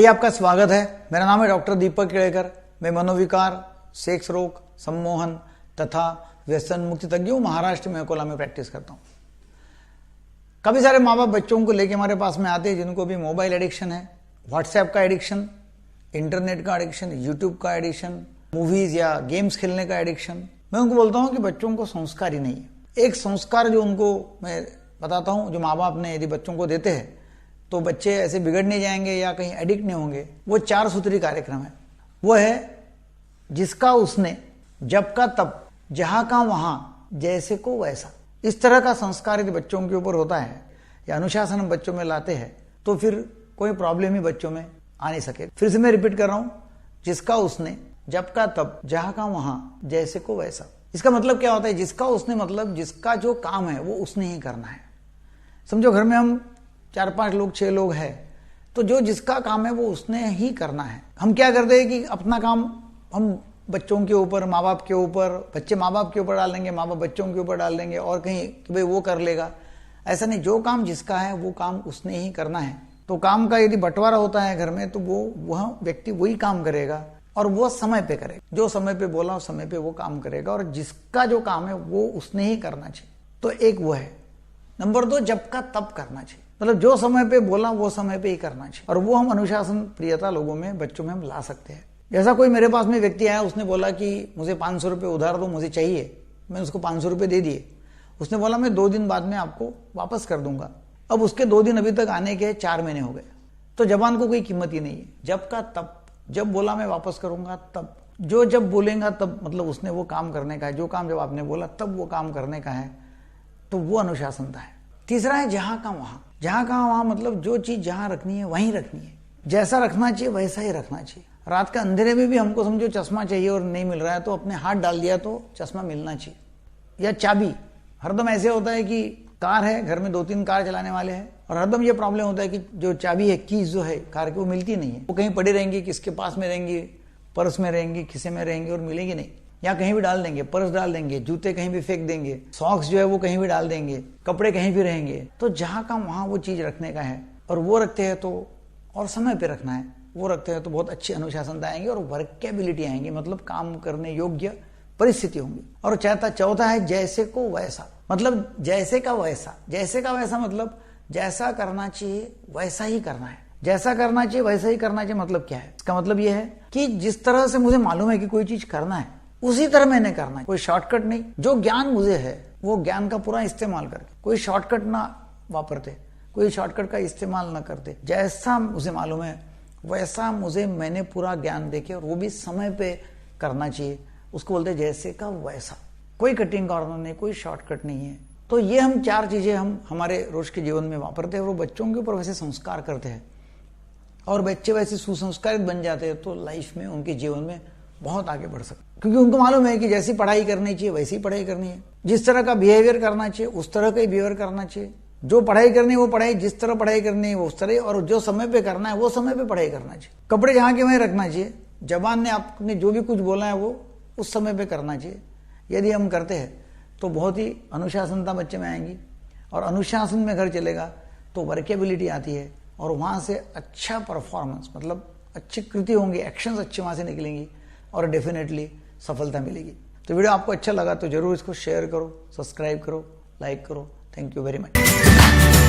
आइए, आपका स्वागत है। मेरा नाम है डॉक्टर दीपक केड़ेकर। मैं मनोविकार, सेक्स रोग, सम्मोहन तथा व्यसन मुक्ति तज्ञ महाराष्ट्र में अकोला में प्रैक्टिस करता हूँ। काफ़ी सारे माँ बाप बच्चों को लेके हमारे पास में आते हैं जिनको भी मोबाइल एडिक्शन है, व्हाट्सएप का एडिक्शन, इंटरनेट का एडिक्शन, यूट्यूब का एडिक्शन, मूवीज या गेम्स खेलने का एडिक्शन। मैं उनको बोलता हूँ कि बच्चों को संस्कार ही नहीं है। एक संस्कार जो उनको मैं बताता हूँ, जो माँ बाप ने यदि बच्चों को देते हैं तो बच्चे ऐसे बिगड़ नहीं जाएंगे या कहीं एडिक्ट नहीं होंगे। वो 4 सूत्री कार्यक्रम है। वो है जिसका उसने, जब का तब, जहां का वहां, जैसे को वैसा। इस तरह का संस्कार यदि बच्चों के ऊपर होता है या अनुशासन हम बच्चों में लाते हैं तो फिर कोई प्रॉब्लम ही बच्चों में आ नहीं सके। फिर से मैं रिपीट कर रहा हूं, जिसका उसने, जब का तब, जहां का वहां, जैसे को वैसा। इसका मतलब क्या होता है? जिसका उसने मतलब जिसका जो काम है वो उसने ही करना है। समझो घर में हम 4-5 लोग, 6 लोग हैं, तो जो जिसका काम है वो उसने ही करना है। हम क्या करते हैं कि अपना काम हम बच्चों के ऊपर, माँ बाप के ऊपर, बच्चे माँ बाप के ऊपर डाल देंगे, माँ बाप बच्चों के ऊपर डाल देंगे और कहीं कि भाई वो कर लेगा। ऐसा नहीं, जो काम जिसका है वो काम उसने ही करना है। तो काम का यदि बंटवारा होता है घर में तो वह व्यक्ति वही काम करेगा और वो समय पे करेगा। जो समय पे बोला उस समय पे वो काम करेगा और जिसका जो काम है वो उसने ही करना चाहिए। तो एक वो है। नंबर 2, जब का तब करना चाहिए। मतलब जो समय पे बोला वो समय पे ही करना चाहिए। और वो हम अनुशासन प्रियता लोगों में, बच्चों में हम ला सकते हैं। जैसा कोई मेरे पास में व्यक्ति आया, उसने बोला कि मुझे 500 रुपये उधार दो, मुझे चाहिए। मैं उसको 500 रुपये दे दिए। उसने बोला मैं 2 दिन बाद में आपको वापस कर दूंगा। अब उसके 2 दिन अभी तक आने के 4 महीने हो गए। तो जबान को कोई कीमत ही नहीं है। जब का तब, जब बोला मैं वापस करूंगा तब, जो जब बोलेगा तब, मतलब उसने वो काम करने का है। जो काम जब आपने बोला तब वो काम करने का है, तो वो अनुशासनता है। तीसरा है जहां का वहां। जहां का वहां मतलब जो चीज जहां रखनी है वहीं रखनी है। जैसा रखना चाहिए वैसा ही रखना चाहिए। रात का अंधेरे में भी हमको समझो चश्मा चाहिए और नहीं मिल रहा है तो अपने हाथ डाल दिया तो चश्मा मिलना चाहिए। या चाबी, हरदम ऐसे होता है कि कार है, घर में 2-3 कार चलाने वाले हैं और हरदम ये प्रॉब्लम होता है कि जो चाबी है, कीज जो है कार की, वो मिलती नहीं है। वो कहीं पड़ी रहेंगी, किसके पास में रहेंगी, पर्स में रहेंगी, खिसे में रहेंगी और मिलेगी नहीं। या कहीं भी डाल देंगे, पर्स डाल देंगे, जूते कहीं भी फेंक देंगे, सॉक्स जो है वो कहीं भी डाल देंगे, कपड़े कहीं भी रहेंगे। तो जहां का वहां वो चीज रखने का है और वो रखते हैं तो, और समय पे रखना है, वो रखते हैं तो बहुत अच्छी अनुशासनता आएंगे और वर्केबिलिटी आएंगी, मतलब काम करने योग्य परिस्थिति होंगी। और चौथा है जैसे को वैसा। मतलब जैसे का वैसा। जैसे का वैसा मतलब जैसा करना चाहिए वैसा ही करना है। जैसा करना चाहिए वैसा ही करना चाहिए मतलब क्या है? इसका मतलब यह है कि जिस तरह से मुझे मालूम है कि कोई चीज करना है उसी तरह मैंने करना है। कोई शॉर्टकट नहीं। जो ज्ञान मुझे है वो ज्ञान का पूरा इस्तेमाल करके, कोई शॉर्टकट ना वापरते, कोई शॉर्टकट का इस्तेमाल ना करते। जैसा मुझे मालूम है वैसा मैंने पूरा ज्ञान देके, और वो भी समय पे करना चाहिए। उसको बोलते हैं जैसे का वैसा। कोई कटिंग कॉर्नर नहीं, कोई शॉर्टकट नहीं है। तो ये हम 4 चीजें हम हमारे रोज के जीवन में वापरते हैं और वो बच्चों के ऊपर वैसे संस्कार करते हैं और बच्चे वैसे सुसंस्कारित बन जाते हैं तो लाइफ में, उनके जीवन में बहुत आगे बढ़ सकते। क्योंकि उनको मालूम है कि जैसी पढ़ाई करनी चाहिए वैसी पढ़ाई करनी है। जिस तरह का बिहेवियर करना चाहिए उस तरह का ही बिहेवियर करना चाहिए। जो पढ़ाई करनी है वो पढ़ाई, जिस तरह पढ़ाई करनी है वो उस तरह, और जो समय पे करना है वो समय पे पढ़ाई करना चाहिए। कपड़े जहां के वहीं रखना चाहिए। जबान ने आपने जो भी कुछ बोला है वो उस समय पे करना चाहिए। यदि हम करते हैं तो बहुत ही अनुशासनता बच्चे में आएंगी और अनुशासन में घर चलेगा तो वर्केबिलिटी आती है और वहां से अच्छा परफॉर्मेंस, मतलब अच्छी कृति होंगी, एक्शंस अच्छे वहां से निकलेंगी और डेफिनेटली सफलता मिलेगी। तो वीडियो आपको अच्छा लगा तो जरूर इसको शेयर करो, सब्सक्राइब करो, लाइक करो। Thank you very much.